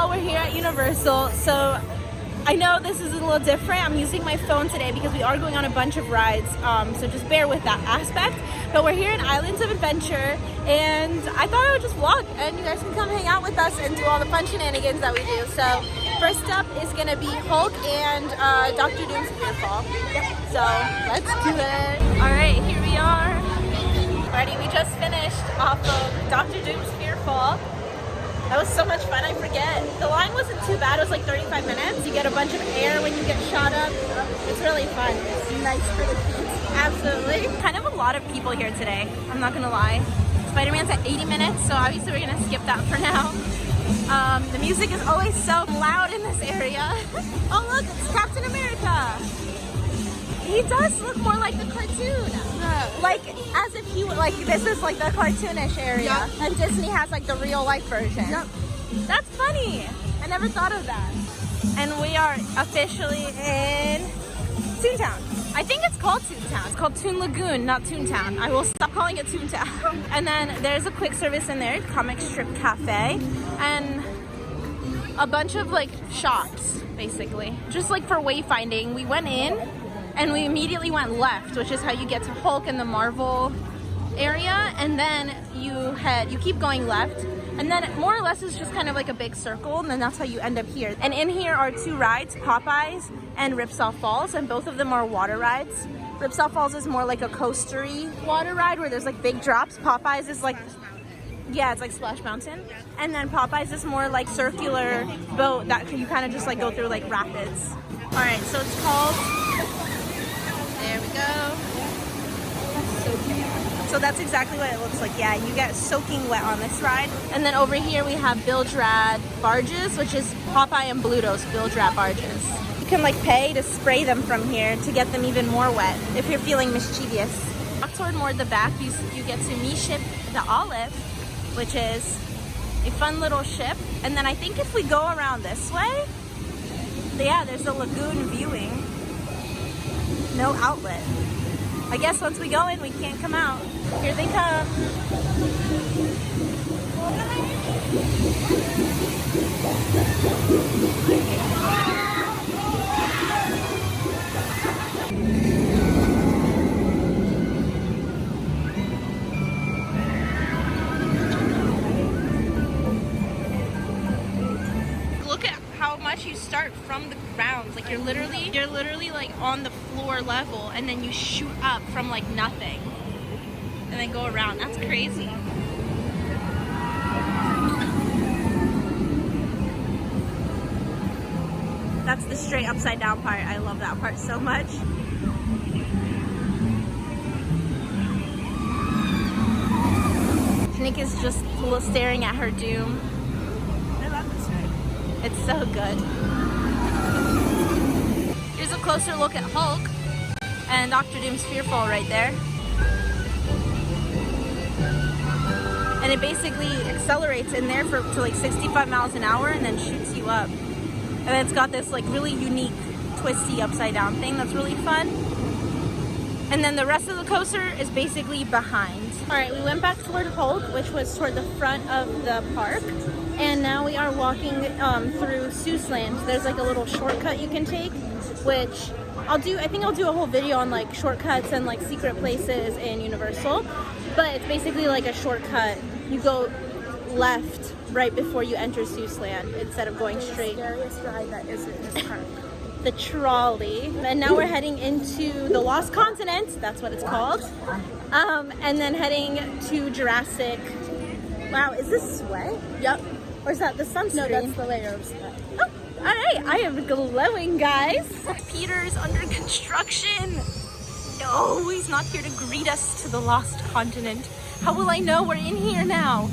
we're here at Universal. So I know this is a little different. I'm using my phone today because we are going on a bunch of rides. So just bear with that aspect. But we're here in Islands of Adventure, and I thought I would just vlog and you guys can come hang out with us and do all the fun shenanigans that we do. So first up is gonna be Hulk and Dr. Doom's Fearfall. So let's do it. All right, here we are. Alrighty, we just finished off of Dr. Doom's Fearfall. That was so much fun, I forget. The line wasn't too bad, it was like 35 minutes. You get a bunch of air when you get shot up. It's really fun. It's nice for the feet. Absolutely. Kind of a lot of people here today, I'm not gonna lie. Spider-Man's at 80 minutes, so obviously we're gonna skip that for now. The music is always so loud in this area. Oh look, it's Captain America. He does look more like the cartoon. Like, as if he, like, this is like the cartoonish area. Yep. And Disney has like the real life version. Yep. That's funny. I never thought of that. And we are officially in Toontown. I think it's called Toontown. It's called Toon Lagoon, not Toontown. I will stop calling it Toontown. And then there's a quick service in there, Comic Strip Cafe, and a bunch of like shops, basically. Just like for wayfinding, we went in and we immediately went left, which is how you get to Hulk in the Marvel area, and then you keep going left, and then more or less it's just kind of like a big circle, and then that's how you end up here. And in here are two rides, Popeyes and Ripsaw Falls, and both of them are water rides. Ripsaw Falls is more like a coastery water ride where there's like big drops. Popeyes is like, yeah, it's like Splash Mountain. And then Popeyes is more like circular boat that you kind of just like go through like rapids. All right, so it's called, there we go. So that's exactly what it looks like. Yeah, you get soaking wet on this ride. And then over here we have Bilge Rat barges, which is Popeye and Bluto's Bilge Rat barges. You can like pay to spray them from here to get them even more wet if you're feeling mischievous. Walk toward more the back, you get to Me Ship the Olive, which is a fun little ship. And then I think if we go around this way, yeah, there's a lagoon viewing. No outlet. I guess once we go in, we can't come out. Here they come. Look at how much you start from the ground. Like you're literally like on the floor level, and then you shoot up from like nothing and then go around. That's crazy. That's the straight upside down part. I love that part so much. Nick is just staring at her doom. I love this ride. It's so good. Here's a closer look at Hulk and Dr. Doom's Fearfall right there. And it basically accelerates in there to like 65 miles an hour and then shoots you up. And then it's got this like really unique twisty upside down thing that's really fun. And then the rest of the coaster is basically behind. All right, we went back toward Hulk, which was toward the front of the park. And now we are walking through Seuss Land. There's like a little shortcut you can take, which I think I'll do a whole video on like shortcuts and like secret places in Universal. But it's basically like a shortcut. You go left right before you enter Seuss Land instead of going straight. The scariest ride that is in this park. The trolley. And now we're heading into the Lost Continent. That's what it's called. And then heading to Jurassic. Wow, is this sweat? Yep. Or is that the sunscreen? No, that's the layer of sweat. Oh, all right, I am glowing, guys. Peter's under construction. No, he's not here to greet us to the Lost Continent. How will I know we're in here now?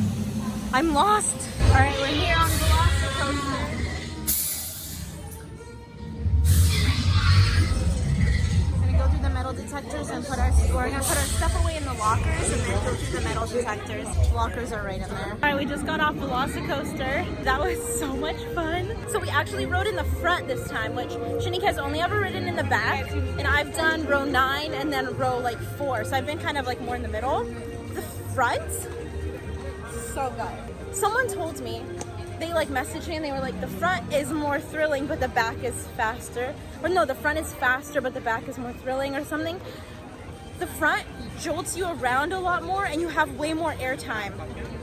I'm lost. All right, we're here on Velocicoaster. We're gonna go through the metal detectors and we're gonna put our stuff away in the lockers and then go through the metal detectors. Lockers are right in there. All right, we just got off Velocicoaster. That was so much fun. So we actually rode in the front this time, which Shanique has only ever ridden in the back, and I've done row 9 and then row like 4. So I've been kind of like more in the middle. The front, so good. Someone told me they like messaged me and they were like, the front is more thrilling, but the back is faster. Or no, the front is faster, but the back is more thrilling or something. The front jolts you around a lot more and you have way more airtime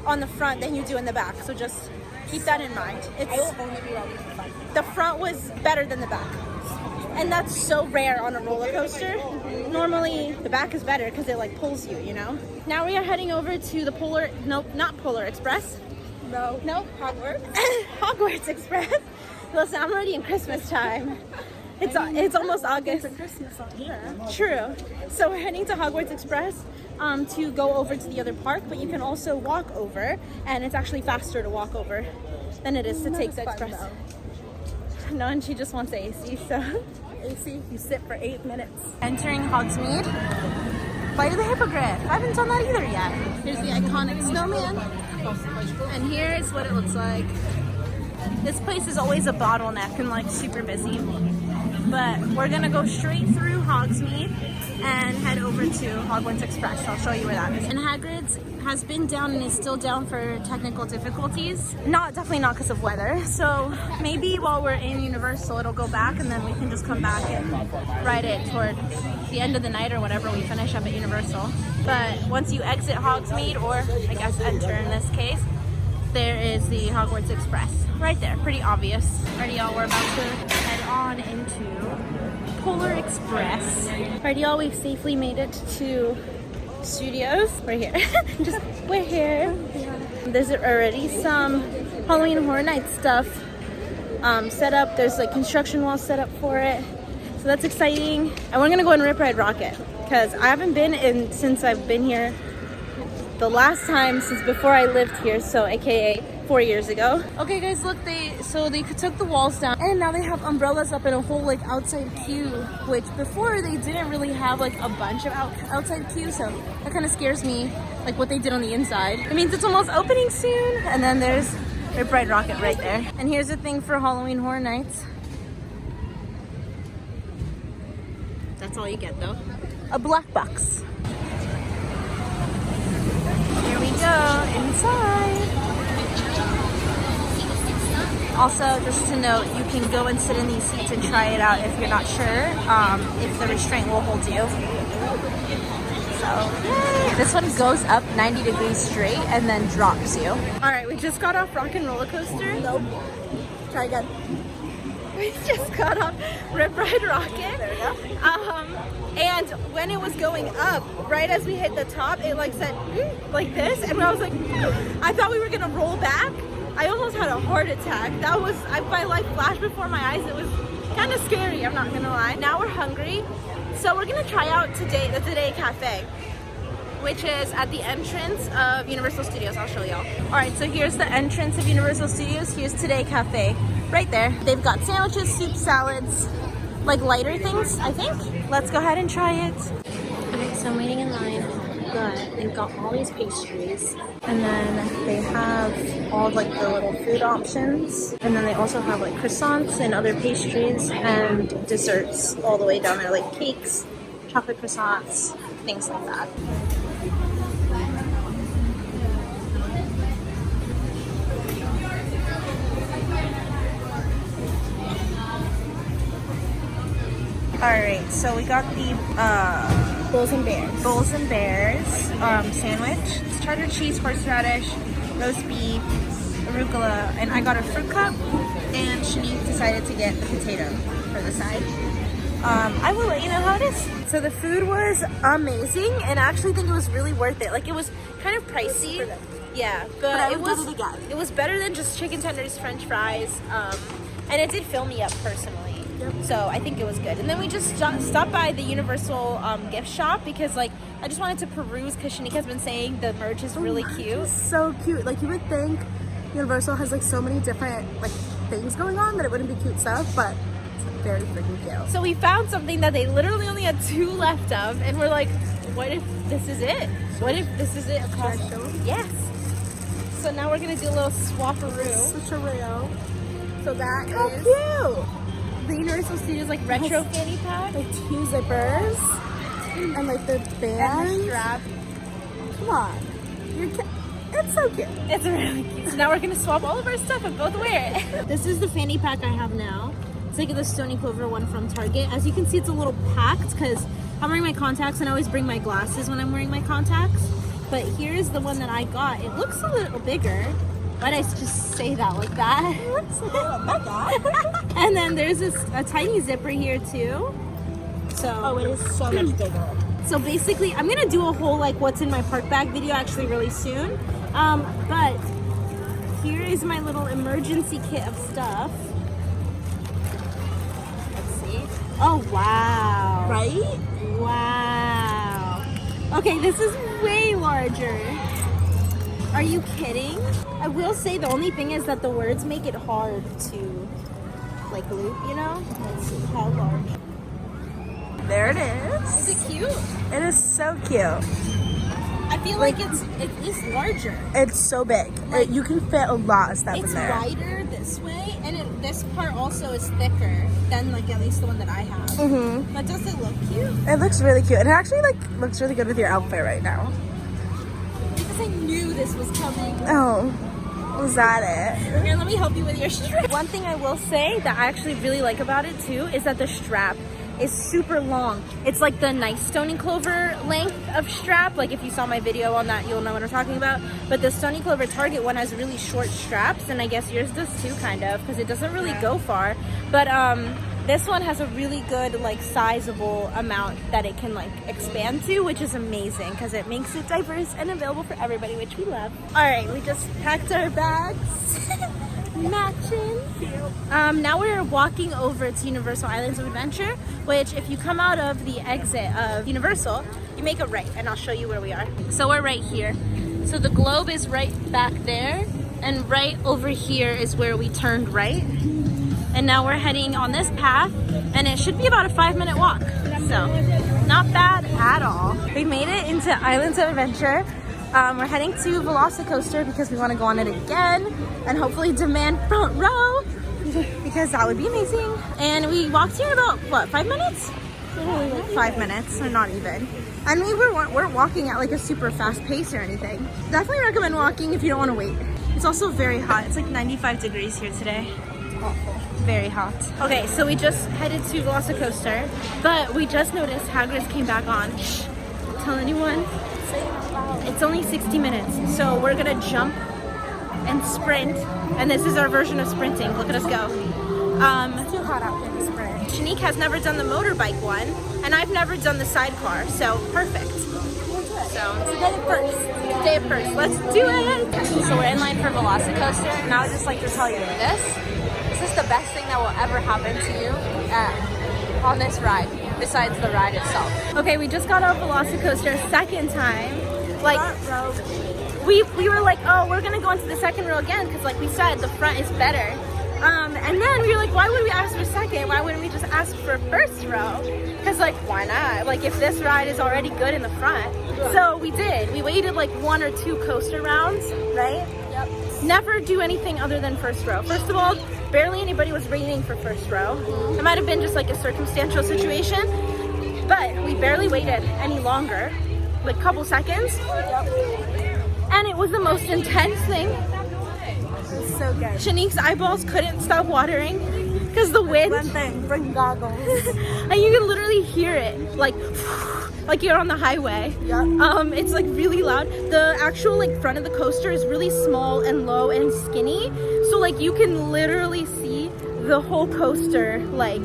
on the front than you do in the back. So just keep that in mind. I will only be riding the front. The front was better than the back. And that's so rare on a roller coaster. Normally the back is better because it like pulls you, you know? Now we are heading over to the not Polar Express. No. Nope. Hogwarts. Hogwarts Express. Listen, I'm already in Christmas time. It's almost August. It's Christmas on here. True. So we're heading to Hogwarts Express to go over to the other park, but you can also walk over, and it's actually faster to walk over than it is to take the express. No, and she just wants AC, so AC, you sit for 8 minutes. Entering Hogsmeade. Flight of the Hippogriff. I haven't done that either yet. Here's the iconic snowman. And here is what it looks like. This place is always a bottleneck and like super busy. But we're gonna go straight through Hogsmeade and head over to Hogwarts Express. I'll show you where that is. And Hagrid's has been down and is still down for technical difficulties. Definitely not because of weather. So maybe while we're in Universal, it'll go back and then we can just come back and ride it toward the end of the night or whatever we finish up at Universal. But once you exit Hogsmeade, or I guess enter in this case, there is the Hogwarts Express. Right there, pretty obvious. Alrighty y'all, we're about to head on into Polar Express. Alrighty y'all, we've safely made it to Studios. We're here. We're here. There's already some Halloween Horror Nights stuff set up. There's like construction walls set up for it. So that's exciting. And we're gonna go and Rip Ride Rocket because I haven't been in since I've been here. The last time since before I lived here, so aka 4 years ago. Okay guys, look, they took the walls down and now they have umbrellas up in a whole like outside queue, which before they didn't really have like a bunch of outside queue, so that kind of scares me, like what they did on the inside. It means it's almost opening soon. And then there's Rip Ride Rocket right there. And here's the thing for Halloween Horror Nights. That's all you get though. A black box. Here we go, inside. Also, just to note, you can go and sit in these seats and try it out if you're not sure if the restraint will hold you. So, yay! This one goes up 90 degrees straight and then drops you. Alright, we just got off Rock and Roller Coaster. Nope. Try again. We just got off Rip Ride Rocket. There we go. And when it was going up, right as we hit the top, it like said like this, and I was like, I thought we were gonna roll back. I almost had a heart attack. That was, my life flashed before my eyes. It was kind of scary, I'm not gonna lie. Now we're hungry, so we're gonna try out the Today Cafe, which is at the entrance of Universal Studios. I'll show y'all. All right, so here's the entrance of Universal Studios. Here's Today Cafe, right there. They've got sandwiches, soup, salads, like lighter things, I think. Let's go ahead and try it. Okay, so I'm waiting in line, but they've got all these pastries, and then they have all like the little food options, and then they also have like croissants and other pastries and desserts all the way down there, like cakes, chocolate croissants, things like that. Alright, so we got the Bulls and Bears sandwich. It's cheddar cheese, horseradish, roast beef, arugula, and I got a fruit cup, and Shanique decided to get the potato for the side. I will let you know how it is. So the food was amazing, and I actually think it was really worth it. Like, it was kind of pricey. Yeah, but it was better than just chicken tenders, french fries, and it did fill me up personally. So I think it was good. And then we just stopped by the Universal gift shop because like I just wanted to peruse because Shanique has been saying the merch is really cute. It's so cute. Like you would think Universal has like so many different like things going on that it wouldn't be cute stuff, but it's very freaking cute. So we found something that they literally only had 2 left of, and we're like, what if this is it? What if this is it across? Yes. So now we're gonna do a little swap-a-roo. Switcheroo. So that How is cute! The Universal Studios like retro fanny pack. like 2 zippers and like the band. And the strap. Come on. It's so cute. It's really cute. So now we're gonna swap all of our stuff and both wear it. This is the fanny pack I have now. It's like the Stony Clover one from Target. As you can see, it's a little packed because I'm wearing my contacts and I always bring my glasses when I'm wearing my contacts. But here's the one that I got. It looks a little bigger. Why did I just say that like that? It looks a little bigger. And then there's a tiny zipper here too. So Oh, it is so much bigger. So basically, I'm gonna do a whole like what's in my park bag video actually really soon. But here is my little emergency kit of stuff. Let's see. Oh wow! Right? Wow. Okay, this is way larger. Are you kidding? I will say the only thing is that the words make it hard to like loop. You know? Let's see how large. There it is. Is it cute? It is so cute. I feel like it is larger. It's so big. You can fit a lot of stuff in It's there. wider this way, and this part also is thicker than like at least the one that I have. Mm-hmm. But does it look cute? It looks really cute. It actually like looks really good with your outfit right now. Because I knew this was coming. Oh, was that it? Here, let me help you with your strap. One thing I will say that I actually really like about it too is that the strap is super long. It's like the nice Stony Clover length of strap. Like if you saw my video on that, you'll know what I'm talking about. But the Stony Clover Target one has really short straps, and I guess yours does too, kind of, because it doesn't really go far. But this one has a really good like sizable amount that it can like expand to, which is amazing because it makes it diverse and available for everybody, which we love. All right, we just packed our bags. Matching. Now we're walking over to Universal Islands of Adventure, which if you come out of the exit of Universal, you make a right, and I'll show you where we are. So we're right here. So the globe is right back there, and right over here is where we turned right. And now we're heading on this path, and it should be about a 5-minute walk. So not bad at all. We made it into Islands of Adventure. We're heading to Velocicoaster because we want to go on it again and hopefully demand front row because that would be amazing. And we walked here about, what, 5 minutes? Literally like 5 minutes, or not even. And we weren't walking at like a super fast pace or anything. Definitely recommend walking if you don't want to wait. It's also very hot. It's like 95 degrees here today. It's awful. Very hot. Okay, so we just headed to Velocicoaster, but we just noticed Hagrid's came back on. Shh, don't tell anyone. It's only 60 minutes, so we're gonna jump and sprint, and this is our version of sprinting. Look at us go. It's too hot out here to sprint. Shanique has never done the motorbike one, and I've never done the sidecar, so perfect. So Today it first. day it first. Let's do it. So we're in line for Velocicoaster, and I would just like to tell you this is the best thing that will ever happen to you on this ride, besides the ride itself. Okay, we just got off Velocicoaster a second time. Like, we were like, oh, we're gonna go into the second row again because, like we said, the front is better. And then we were like, why would we ask for second? Why wouldn't we just ask for first row? Because, like, why not? Like, if this ride is already good in the front. So we did. We waited like 1 or 2 coaster rounds, right? Yep. Never do anything other than first row. First of all, barely anybody was waiting for first row. It might have been just like a circumstantial situation, but we barely waited any longer. Like a couple seconds. Yep. And it was the most intense thing. It's so good. Shanique's eyeballs couldn't stop watering because the wind. One thing, bring goggles. And you can literally hear it like you're on the highway. Yep. It's like really loud. The actual like front of the coaster is really small and low and skinny, so like you can literally see the whole coaster like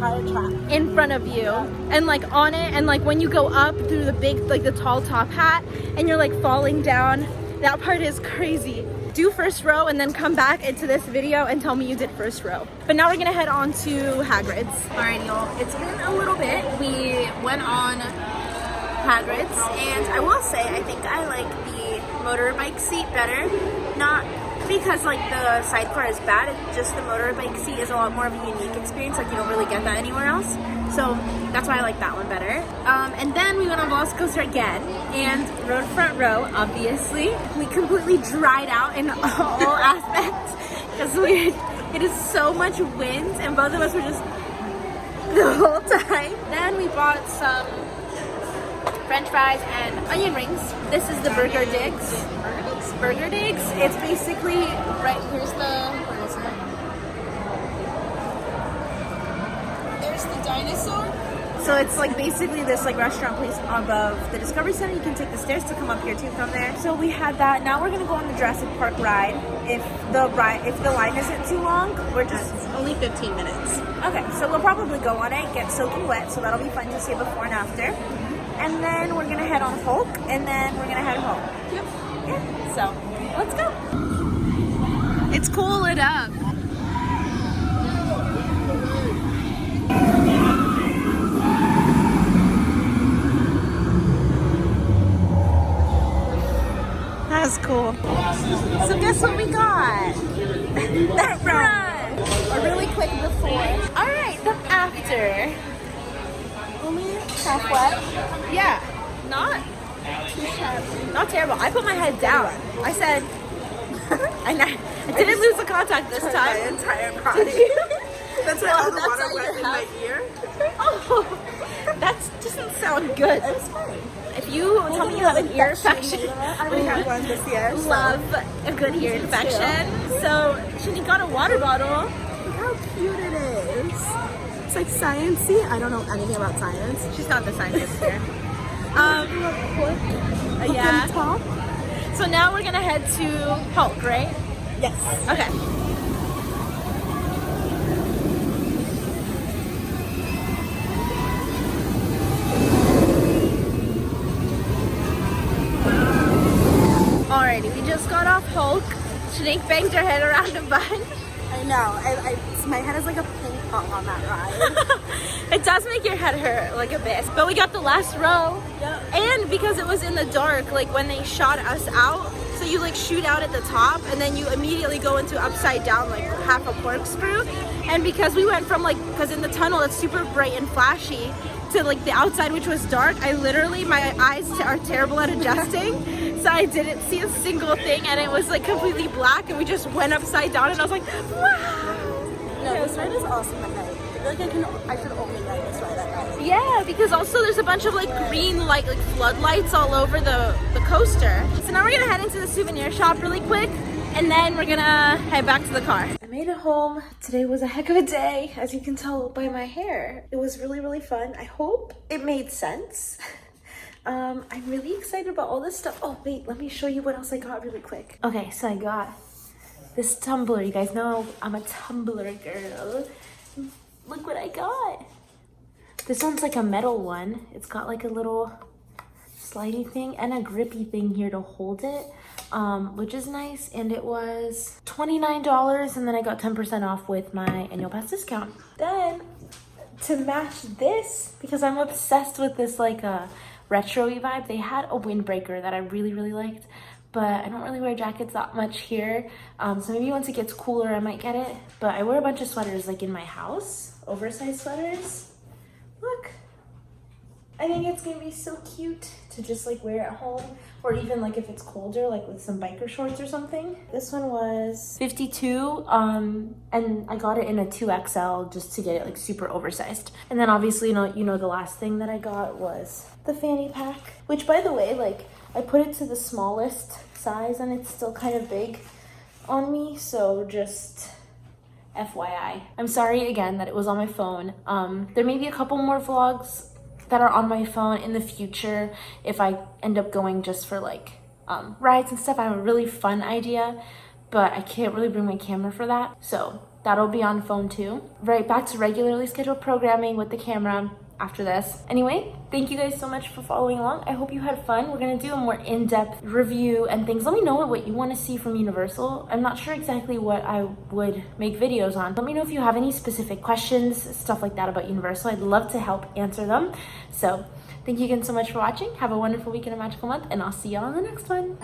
Entire track in front of you and like on it, and like when you go up through the big like the tall top hat and you're like falling down, that part is crazy. Do first row and then come back into this video and tell me you did first row. But now we're gonna head on to Hagrid's. Alright y'all, it's been a little bit. We went on Hagrid's, and I will say I think I like the motorbike seat better. Not because like the sidecar is bad, it's just the motorbike seat is a lot more of a unique experience. Like you don't really get that anywhere else. So that's why I like that one better. And then we went on Velocicoaster again and rode front row, obviously. We completely dried out in all aspects because it is so much wind, and both of us were just the whole time. Then we bought some French fries and onion rings. This is the Burger Digs. digs. Burger digs. It's basically right here's the. Where is it? There's the dinosaur. So it's like basically this like restaurant place above the Discovery Center. You can take the stairs to come up here too from there. So we had that. Now we're gonna go on the Jurassic Park ride. If the line isn't too long, we're just Only 15 minutes. okay. So we'll probably go on it, get soaking wet. So that'll be fun to see before and after. And then we're gonna head on Hulk, and then we're gonna head home. Yep. Yeah. So let's go. It's cool lit up. That's cool. So guess what we got? That run. A really quick before. All right, the after. Only half wet. Yeah, not terrible. I put my head down. I said, I didn't lose the contact this time. My entire body. Did you? That's why Well, all the that's water all you went in have. my ear. Oh, that doesn't sound good. It was fine. If you tell me you have an ear infection, I already had one this year. So. love a good ear infection. So Shani got a water bottle. Look how cute it is. It's like sciencey. I don't know anything about science. She's not the scientist here. Yeah. Top. So now we're gonna head to Hulk, right? Yes. Okay. Alrighty, we just got off Hulk. Shanique banged her head around a bunch. I know. My head is like a ping pong on that ride. It does make your head hurt like a bit. But we got the last row. Yep. And because it was in the dark, like when they shot us out, so you like shoot out at the top and then you immediately go into upside down like half a corkscrew. And because we went from like, because in the tunnel it's super bright and flashy, to like the outside which was dark, I literally, my eyes are terrible at adjusting. So I didn't see a single thing and it was like completely black and we just went upside down and I was like, wow. No, this ride is awesome at night. I feel like I should only ride this ride at night. Yeah, because also there's a bunch of like green light, like floodlights all over the coaster. So now we're gonna head into the souvenir shop really quick and then we're gonna head back to the car. I made it home. Today was a heck of a day, as you can tell by my hair. It was really, really fun. I hope it made sense. I'm really excited about all this stuff. Oh wait, let me show you what else I got really quick. Okay, so I got this tumbler. You guys know I'm a tumbler girl. Look what I got. This one's like a metal one. It's got like a little slidey thing and a grippy thing here to hold it, which is nice. And it was $29 and then I got 10% off with my annual pass discount. Then to match this, because I'm obsessed with this like retro-y vibe, they had a windbreaker that I really, really liked. But I don't really wear jackets that much here. So maybe once it gets cooler, I might get it. But I wear a bunch of sweaters like in my house, oversized sweaters. Look, I think it's gonna be so cute to just like wear at home, or even like if it's colder, like with some biker shorts or something. This one was $52, and I got it in a 2XL just to get it like super oversized. And then obviously, you know the last thing that I got was the fanny pack, which by the way, like I put it to the smallest size and it's still kind of big on me, so just FYI. I'm sorry again that it was on my phone. There may be a couple more vlogs that are on my phone in the future if I end up going just for like rides and stuff. I have a really fun idea, but I can't really bring my camera for that, so that'll be on phone too. Right back to regularly scheduled programming with the camera after this. Anyway, thank you guys so much for following along. I hope you had fun. We're gonna do a more in-depth review and things. Let me know what you want to see from Universal. I'm not sure exactly what I would make videos on. Let me know if you have any specific questions, stuff like that about Universal. I'd love to help answer them. So thank you again so much for watching. Have a wonderful week and a magical month, and I'll see you all in the next one.